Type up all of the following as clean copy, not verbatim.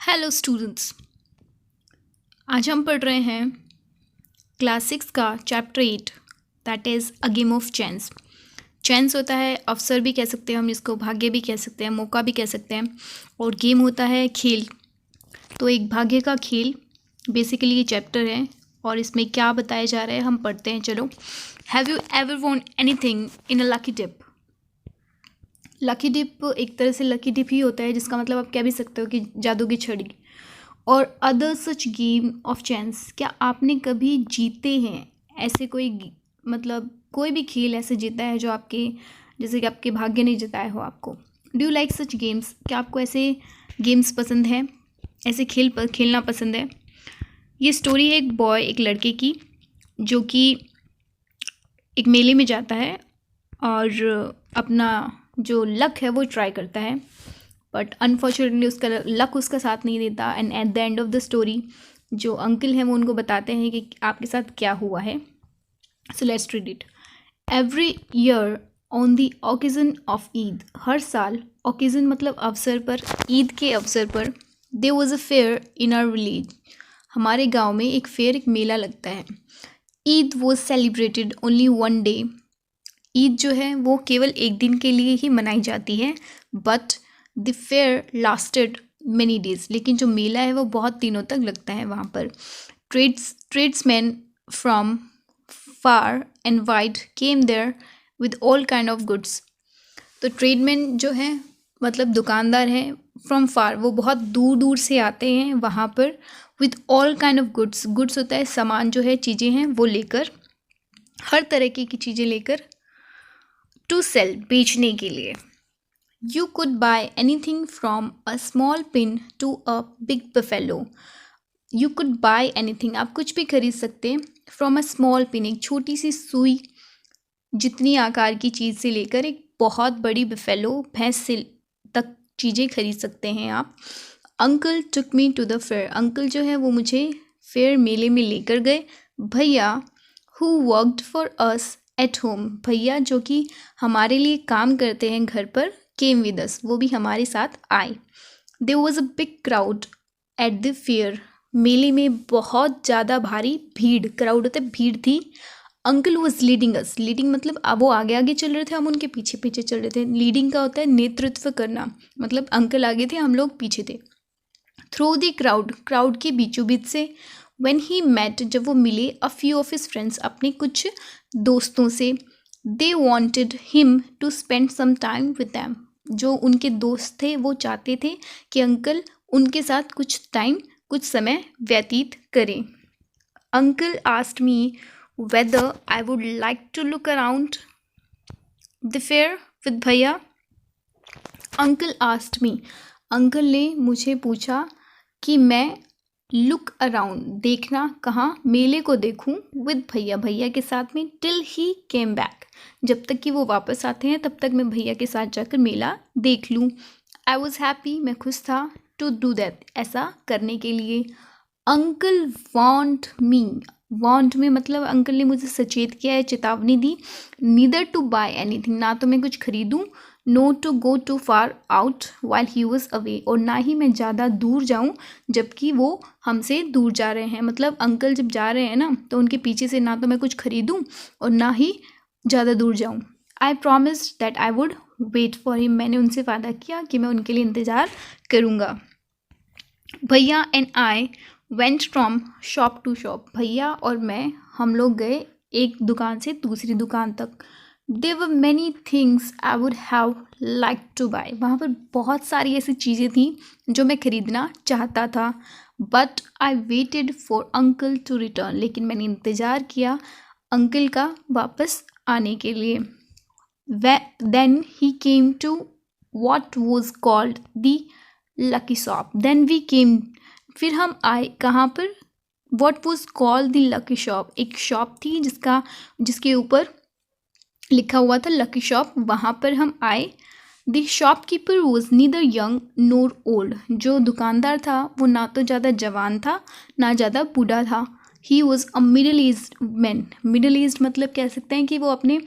Hello students, आज हम पढ़ रहे हैं क्लास 6 का chapter 8 that is a game of chance. Chance होता है अवसर भी कह सकते हैं हम इसको, भाग्य भी कह सकते हैं, मौका भी कह सकते हैं, और गेम होता है खेल। तो एक भाग्य का खेल बेसिकली ये चैप्टर है और इसमें क्या बताया जा रहा है हम पढ़ते हैं। चलो, have you ever won anything in a lucky dip? Lucky dip एक तरह से लकी डिप ही होता है, जिसका मतलब आप कह भी सकते हो कि जादू की छड़ी। और other such game of chance, क्या आपने कभी जीते हैं ऐसे मतलब कोई भी खेल ऐसे जीता है जो आपके, जैसे कि आपके भाग्य ने जिताया हो आपको? Do you like such games? क्या आपको ऐसे गेम्स पसंद है, ऐसे खेलना पसंद है? ये स्टोरी है एक लड़के की जो कि एक मेले में जाता है और अपना जो लक है वो ट्राई करता है, बट अनफॉर्चुनेटली उसका लक उसका साथ नहीं देता। And at the end of the story जो अंकल हैं वो उनको बताते हैं कि आपके साथ क्या हुआ है। So let's read it. Every year on the occasion of Eid, हर साल, ओकेजन मतलब अवसर पर, ईद के अवसर पर, there was a fair in our village, हमारे गांव में एक फेयर, एक मेला लगता है। Eid was celebrated only one day, Eid जो है वो केवल एक दिन के लिए ही मनाई जाती है, but the fair lasted many days, लेकिन जो मेला है वो बहुत दिनों तक लगता है वहाँ पर। Tradesman from far and wide came there with all kind of goods. तो ट्रेडमैन जो है मतलब दुकानदार हैं, फ्रॉम फार, वो बहुत दूर दूर से आते हैं वहाँ पर, with all kind of goods, goods होता है सामान जो है, चीज़ें हैं वो लेकर, हर तरह की चीज़ें लेकर, टू सेल, बेचने के लिए। You could buy anything from a small pin to a big buffalo. You could buy anything, आप कुछ भी खरीद सकते हैं, फ्रॉम अ स्मॉल पिन, एक छोटी सी सुई जितनी आकार की चीज़ से लेकर एक बहुत बड़ी बफेलो, भैंस से तक चीज़ें खरीद सकते हैं आप। Uncle took me to the fair, uncle जो है वो मुझे फेयर, मेले में लेकर गए। भैया who worked for us at home, भैया जो कि हमारे लिए काम करते हैं घर पर, केम विद अस, वो भी हमारे साथ आए। There was a big crowd at the fair, मेले में बहुत ज़्यादा भारी भीड़, क्राउड होता है भीड़ थी। Uncle was leading us, leading मतलब अब वो आगे आगे चल रहे थे, हम उनके पीछे पीछे चल रहे थे। लीडिंग का होता है नेतृत्व करना, मतलब अंकल आगे थे, हम लोग पीछे थे। थ्रू द क्राउड, क्राउड के बीचों बीच से। व्हेन ही मेट, जब वो मिले, a few of his friends, अपने कुछ दोस्तों से। They wanted him to spend some time with them, जो उनके दोस्त थे वो चाहते थे कि अंकल उनके साथ कुछ टाइम, कुछ समय व्यतीत करें। Uncle asked me whether I would like to look around the fair with भैया। अंकल आस्क्ड मी, अंकल ने मुझे पूछा कि मैं लुक अराउंड, देखना कहाँ, मेले को देखूं, विद भैया, भैया के साथ में, टिल ही केम बैक, जब तक कि वो वापस आते हैं तब तक मैं भैया के साथ जाकर मेला देख लूँ। आई वॉज हैप्पी, मैं खुश था, टू डू दैट, ऐसा करने के लिए। अंकल वॉन्ट मी, वॉन्ट में मतलब अंकल ने मुझे सचेत किया है, चेतावनी दी। नीदर टू बाय एनीथिंग, ना तो मैं कुछ खरीदूं, no to go too far out while he was away, और ना ही मैं ज़्यादा दूर जाऊं जबकि वो हमसे दूर जा रहे हैं। मतलब अंकल जब जा रहे हैं ना तो उनके पीछे से ना तो मैं कुछ खरीदूं और ना ही ज़्यादा दूर जाऊं। I promised that I would wait for him, मैंने उनसे वादा किया कि मैं उनके लिए इंतज़ार करूँगा। भैया and I went from shop to shop, भैया और मैं, हम लोग गए एक दुकान से दूसरी दुकान तक। There were many things I would have like to buy, वहाँ पर बहुत सारी ऐसी चीज़ें थी जो मैं खरीदना चाहता था। But I waited for uncle to return, लेकिन मैंने इंतज़ार किया अंकल का वापस आने के लिए। Then he came to what was called the lucky shop, then we came, फिर हम आए कहाँ पर, what was called the lucky shop, एक शॉप थी जिसके ऊपर लिखा हुआ था लकी शॉप, वहाँ पर हम आए। The shopkeeper was neither young NOR old, जो दुकानदार था वो ना तो ज़्यादा जवान था ना ज़्यादा बूढ़ा था। He was a middle aged man. Middle aged मतलब कह सकते हैं कि वो अपने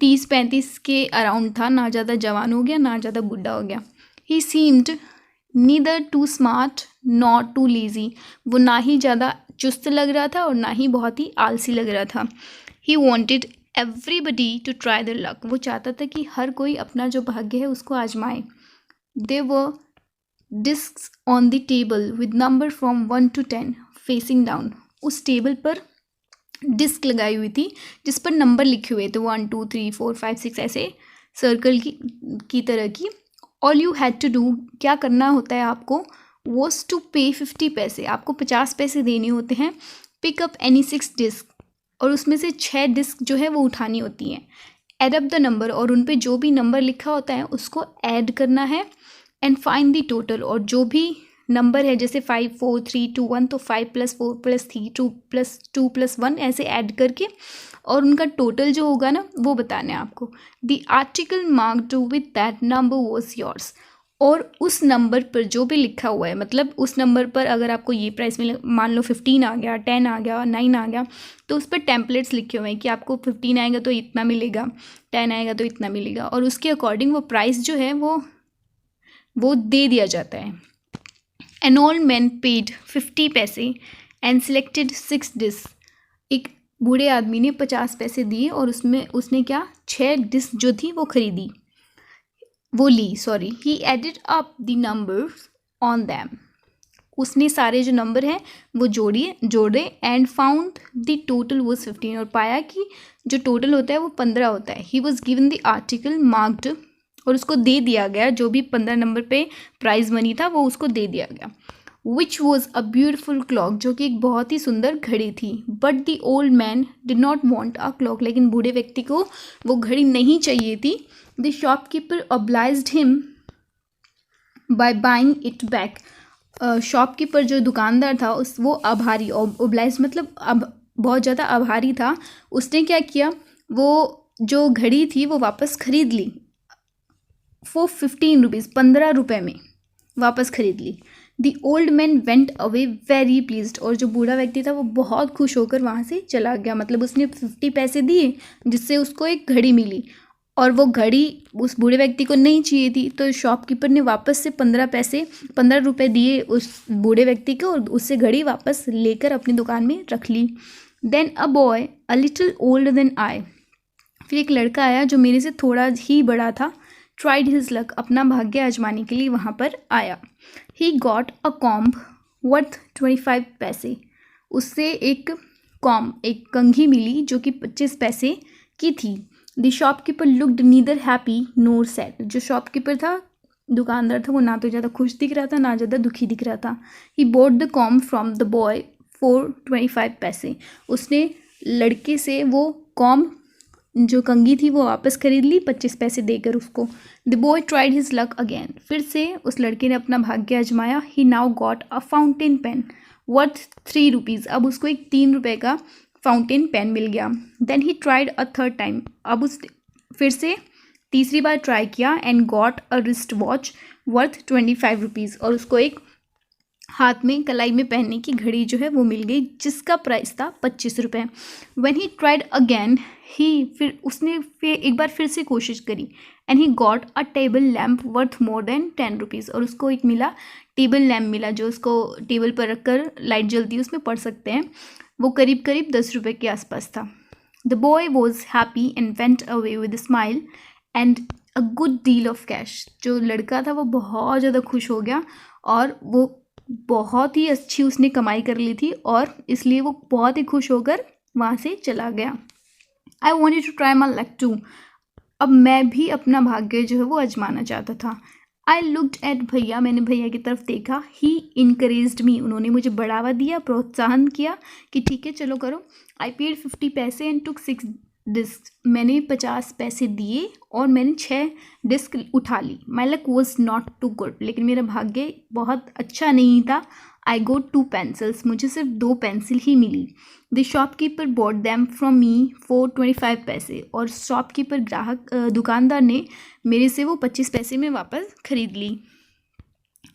30-35 के अराउंड था, ना ज़्यादा जवान हो गया ना ज़्यादा बूढ़ा हो गया। He seemed neither too smart not too lazy. वो ना ही ज़्यादा चुस्त लग रहा था और ना ही बहुत ही आलसी लग रहा था। He wanted everybody to try their luck. वो चाहता था कि हर कोई अपना जो भाग्य है उसको आजमाए। There were discs on the table with number from 1 to 10 facing down. उस टेबल पर डिस्क लगाई हुई थी जिस पर नंबर लिखे हुए थे 1 2 3 4 5 6 ऐसे सर्कल की तरह की। All you had to do, क्या करना होता है आपको, वॉज टू पे 50 पैसे। आपको 50 पैसे देने होते हैं। पिक अप एनी 6 डिस्क, और उसमें से 6 डिस्क जो है वो उठानी होती हैं। एड अप द नंबर, और उन पे जो भी नंबर लिखा होता है उसको ऐड करना है। एंड फाइंड द टोटल, और जो भी नंबर है जैसे 5 4 3 2 1 तो 5 + 4 + 3 2 + 2 + 1 ऐसे ऐड करके और उनका टोटल जो होगा ना वो बताना है आपको। The article marked with that number was yours. और उस नंबर पर जो भी लिखा हुआ है, मतलब उस नंबर पर अगर आपको ये प्राइस मिले, मान लो 15 आ गया, 10 आ गया, 9 आ गया, तो उस पर टेम्पलेट्स लिखे हुए हैं कि आपको 15 आएगा तो इतना मिलेगा, 10 आएगा तो इतना मिलेगा, और उसके अकॉर्डिंग वो प्राइस जो है वो दे दिया जाता है। एन ओल्ड मैन पेड 50 पैसे एंड सिलेक्टेड 6 डिस्क। एक बूढ़े आदमी ने 50 पैसे दिए और उसने क्या 6 डिस्क जो थी वो खरीदी, वो ली, sorry. He added up the numbers on them. उसने सारे जो नंबर हैं वो जोड़े and found the total was 15, और पाया कि जो टोटल होता है वो 15 होता है। He was given the article marked, और उसको दे दिया गया जो भी 15 नंबर पे प्राइज मनी था वो उसको दे दिया गया। Which was a beautiful clock, जो कि एक बहुत ही सुंदर घड़ी थी। But the old man did not want a clock, लेकिन बूढ़े व्यक्ति को वो घड़ी नहीं चाहिए थी। The shopkeeper obliged him by buying it back. Shopkeeper जो दुकानदार था वो आभारी, ओब्लाइज मतलब अब बहुत ज़्यादा आभारी था। उसने क्या किया, वो जो घड़ी थी वो वापस खरीद ली। फॉर 15 रुपीज़, 15 रुपये में वापस खरीद ली। The old man went away very pleased, और जो बूढ़ा व्यक्ति था वो बहुत खुश होकर वहाँ से चला गया। मतलब उसने 50 पैसे दिए जिससे उसको एक घड़ी मिली, और वो घड़ी उस बूढ़े व्यक्ति को नहीं चाहिए थी, तो शॉपकीपर ने वापस से 15 रुपये दिए उस बूढ़े व्यक्ति को, और उससे घड़ी वापस लेकर अपनी दुकान में रख ली। Then a boy a little old than I. फिर एक लड़का आया जो मेरे से थोड़ा ही बड़ा था। ट्राइड हिज लक, अपना भाग्य आजमाने के लिए वहाँ पर आया। He got a comb worth 25 पैसे। उससे एक कंघी मिली जो कि 25 पैसे की थी। The shopkeeper looked neither happy NOR sad. जो शॉपकीपर था, दुकानदार था, वो ना तो ज़्यादा खुश दिख रहा था ना ज़्यादा दुखी दिख रहा था। He bought the comb from the boy for 25 पैसे। उसने लड़के से वो कॉम्ब जो कंघी थी वो वापस खरीद ली 25 पैसे देकर उसको। The boy tried his luck again. फिर से उस लड़के ने अपना भाग्य आजमाया। He now got a fountain pen worth 3 rupees. अब उसको एक 3 रुपये का फाउंटेन पेन मिल गया। Then he tried a third time. अब उस फिर से तीसरी बार ट्राई किया and got a wrist watch worth 25 rupees, और उसको एक हाथ में कलाई में पहनने की घड़ी जो है वो मिल गई जिसका प्राइस था 25 रुपये। व्हेन ही ट्राइड अगेन, उसने एक बार फिर से कोशिश करी and he got a table lamp worth more than 10 rupees, और उसको एक टेबल लैम्प मिला जो उसको टेबल पर रखकर लाइट जलती है उसमें पढ़ सकते हैं। वो करीब 10 रुपये के आसपास था। The boy was happy and went away with smile and a good deal of cash. जो लड़का था वो बहुत ज़्यादा खुश हो गया, और वो बहुत ही अच्छी उसने कमाई कर ली थी, और इसलिए वो बहुत ही खुश होकर वहाँ से चला गया। I wanted to try my luck too. अब मैं भी अपना भाग्य जो है वो आजमाना चाहता था। आई लुक्ड एट भैया, मैंने भैया की तरफ देखा। ही इनकरेज्ड मी, उन्होंने मुझे बढ़ावा दिया, प्रोत्साहन किया कि ठीक है चलो करो। आई पेड 50 पैसे एंड टुक 6 डिस्क। मैंने 50 पैसे दिए और मैंने 6 डिस्क उठा ली। My luck was not too good, लेकिन मेरा भाग्य बहुत अच्छा नहीं था। आई गोट 2 पेंसिल्स, मुझे सिर्फ 2 पेंसिल ही मिली। The shopkeeper bought them from me for 25 पैसे, और शॉपकीपर दुकानदार ने मेरे से वो 25 पैसे में वापस खरीद ली।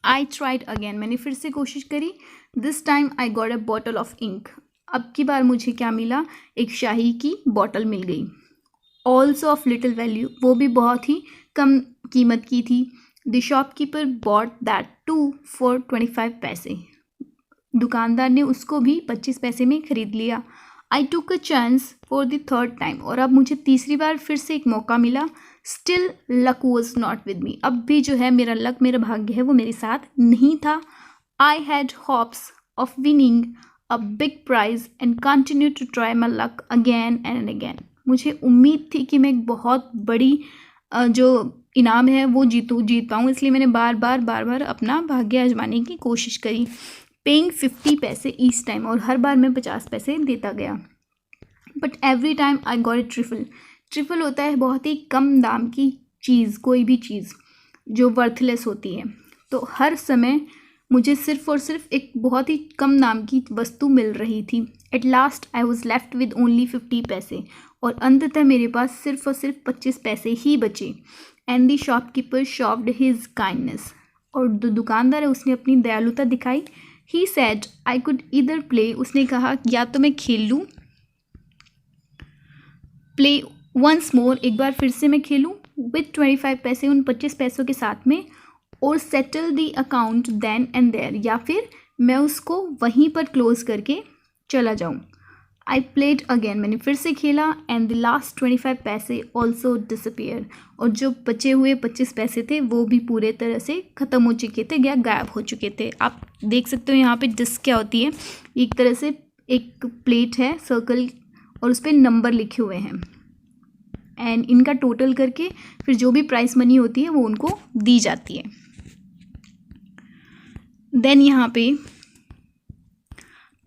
आई ट्राइड अगेन, मैंने फिर से कोशिश करी। This time I got a bottle of ink. अब की बार मुझे क्या मिला, एक शाही की बॉटल मिल गई, ऑल्सो ऑफ लिटिल वैल्यू, वो भी बहुत ही कम कीमत की थी। The shopkeeper bought that too for 25 पैसे, दुकानदार ने उसको भी 25 पैसे में ख़रीद लिया। I took a chance for the third time, और अब मुझे तीसरी बार फिर से एक मौका मिला। Still luck was not with me, अब भी जो है मेरा लक, मेरा भाग्य है वो मेरे साथ नहीं था। I had hopes of winning a big prize and continue to try my luck again and again, मुझे उम्मीद थी कि मैं एक बहुत बड़ी जो इनाम है वो जीत पाऊँ, इसलिए मैंने बार बार अपना भाग्य आजमाने की कोशिश करी। पेइंग 50 पैसे ईच टाइम, और हर बार मैं 50 पैसे देता गया। But every time I got a trifle, trifle होता है बहुत ही कम दाम की चीज़, कोई भी चीज़ जो वर्थलेस होती है। तो हर समय मुझे सिर्फ और सिर्फ एक बहुत ही कम दाम की वस्तु मिल रही थी। At last I was left with only 50 पैसे, और अंततः मेरे पास सिर्फ और सिर्फ 25 पैसे ही बचे। And the shopkeeper शॉप्ड his kindness, और जो दुकानदार है उसने अपनी दयालुता दिखाई। He said I could either play, उसने कहा या तो मैं खेल लूँ, प्ले वंस मोर, एक बार फिर से मैं खेलूँ विथ 25 पैसे, उन 25 पैसों के साथ में, और settle the account then and there, या फिर मैं उसको वहीं पर क्लोज करके चला जाऊँ। आई प्लेड अगेन, मैंने फिर से खेला। एंड द लास्ट 25 पैसे ऑल्सो डिसअपियर, और जो बचे हुए 25 पैसे थे वो भी पूरे तरह से ख़त्म हो चुके थे या गायब हो चुके थे। आप देख सकते हो यहाँ पे डिस्क क्या होती है, एक तरह से एक प्लेट है सर्कल, और उस पर नंबर लिखे हुए हैं, एंड इनका टोटल करके फिर जो भी प्राइस मनी होती है वो उनको दी जाती है। देन यहाँ पे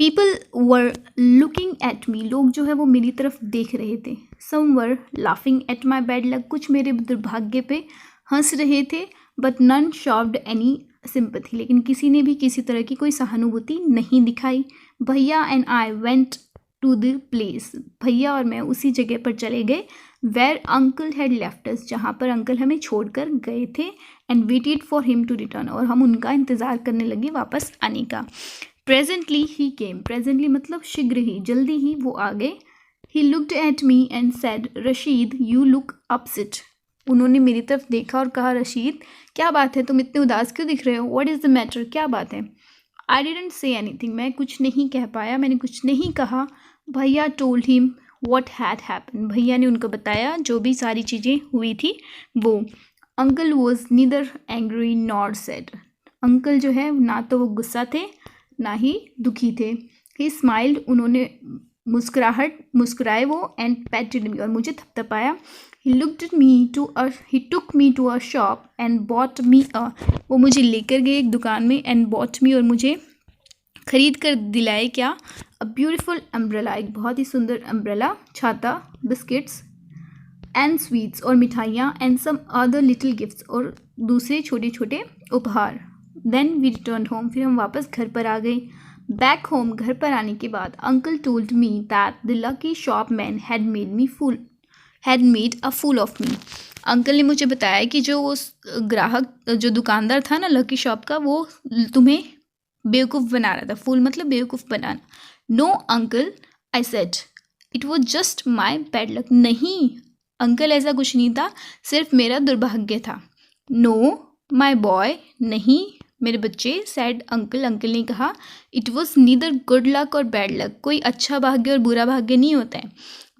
people were looking at me, लोग जो है वो मेरी तरफ देख रहे थे। Some were laughing at my bad luck, कुछ मेरे दुर्भाग्य पे हंस रहे थे। But none showed any sympathy, लेकिन किसी ने भी किसी तरह की कोई सहानुभूति नहीं दिखाई। भैया and I went to the place, भैया और मैं उसी जगह पर चले गए where uncle had left us, जहाँ पर अंकल हमें छोड़कर गए थे। And waited for him to return, और हम उनका इंतज़ार करने लगे वापस आने का। प्रेजेंटली ही केम, प्रेजेंटली मतलब शीघ्र ही, जल्दी ही वो आ गए। He looked at me and said Rashid you look upset, उन्होंने मेरी तरफ देखा और कहा रशीद क्या बात है, तुम इतने उदास क्यों दिख रहे हो, व्हाट इज़ द मैटर, क्या बात है। आई डिडंट से एनीथिंग, मैं कुछ नहीं कह पाया, मैंने कुछ नहीं कहा। भैया told him what had happen, भैया ने उनको बताया जो भी सारी चीज़ें हुई थी वो। Uncle was neither angry nor sad, uncle जो है ना तो वो गुस्सा थे ना ही दुखी थे। ही स्माइल्ड, उन्होंने मुस्कुराए वो, एंड पैटेड मी, और मुझे थपथपाया। He took me to a shop and bought me a, वो मुझे लेकर गए एक दुकान में, एंड बॉट मी, और मुझे खरीद कर दिलाए क्या, अ ब्यूटीफुल अम्ब्रेला, एक बहुत ही सुंदर अम्ब्रेला, छाता, बिस्किट्स एंड स्वीट्स, और मिठाइयाँ, and some other little gifts, और दूसरे छोटे छोटे उपहार। देन वी रिटर्न होम, फिर हम वापस घर पर आ गए। बैक होम, घर पर आने के बाद uncle told me that the lucky shop man had made a fool of me, uncle ने मुझे बताया कि जो उस ग्राहक, जो दुकानदार था ना लकी शॉप का, वो तुम्हें बेवकूफ़ बना रहा था, फूल मतलब बेवकूफ़ बनाना। No uncle, I said it was just my bad luck, नहीं अंकल ऐसा कुछ नहीं था, सिर्फ मेरा दुर्भाग्य था। नो माई बॉय, नहीं मेरे बच्चे, सैड अंकल, अंकल ने कहा it was neither good luck और बैड लक, कोई अच्छा भाग्य और बुरा भाग्य नहीं होता है।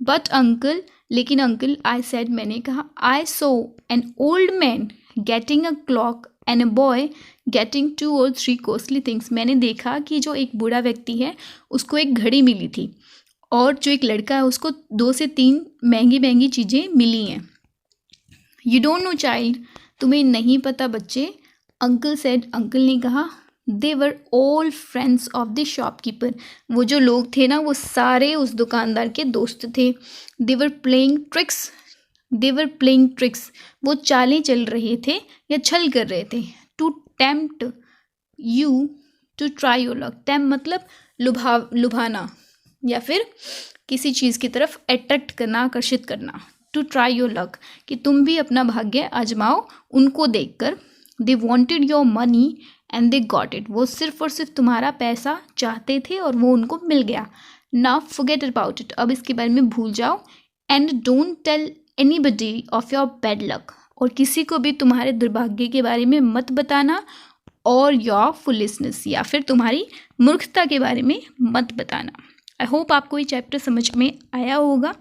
बट अंकल, लेकिन अंकल, आई सेड, मैंने कहा, I saw an old man getting a clock and a boy getting 2 or 3 costly things, मैंने देखा कि जो एक बूढ़ा व्यक्ति है उसको एक घड़ी मिली थी, और जो एक लड़का है उसको 2 से 3 महंगी महंगी चीज़ें मिली हैं। यू डोंट नो चाइल्ड, तुम्हें नहीं पता बच्चे, अंकल सेड, अंकल ने कहा, they were all friends of the shopkeeper, वो जो लोग थे ना वो सारे उस दुकानदार के दोस्त थे। दे वर प्लेइंग ट्रिक्स, वो चालें चल रहे थे या छल कर रहे थे। To tempt you to try your luck, tempt मतलब लुभाना या फिर किसी चीज़ की तरफ अट्रैक्ट करना, आकर्षित करना। टू ट्राई योर लक, कि तुम भी अपना भाग्य आजमाओ उनको देखकर। They wanted your money and they got it, वो सिर्फ और सिर्फ तुम्हारा पैसा चाहते थे और वो उनको मिल गया। नाउ फॉरगेट अबाउट इट, अब इसके बारे में भूल जाओ। And don't tell anybody of your bad luck, और किसी को भी तुम्हारे दुर्भाग्य के बारे में मत बताना, और योर फुलिशनेस, या फिर तुम्हारी मूर्खता के बारे में मत बताना। आई होप आपको ये चैप्टर समझ में आया होगा।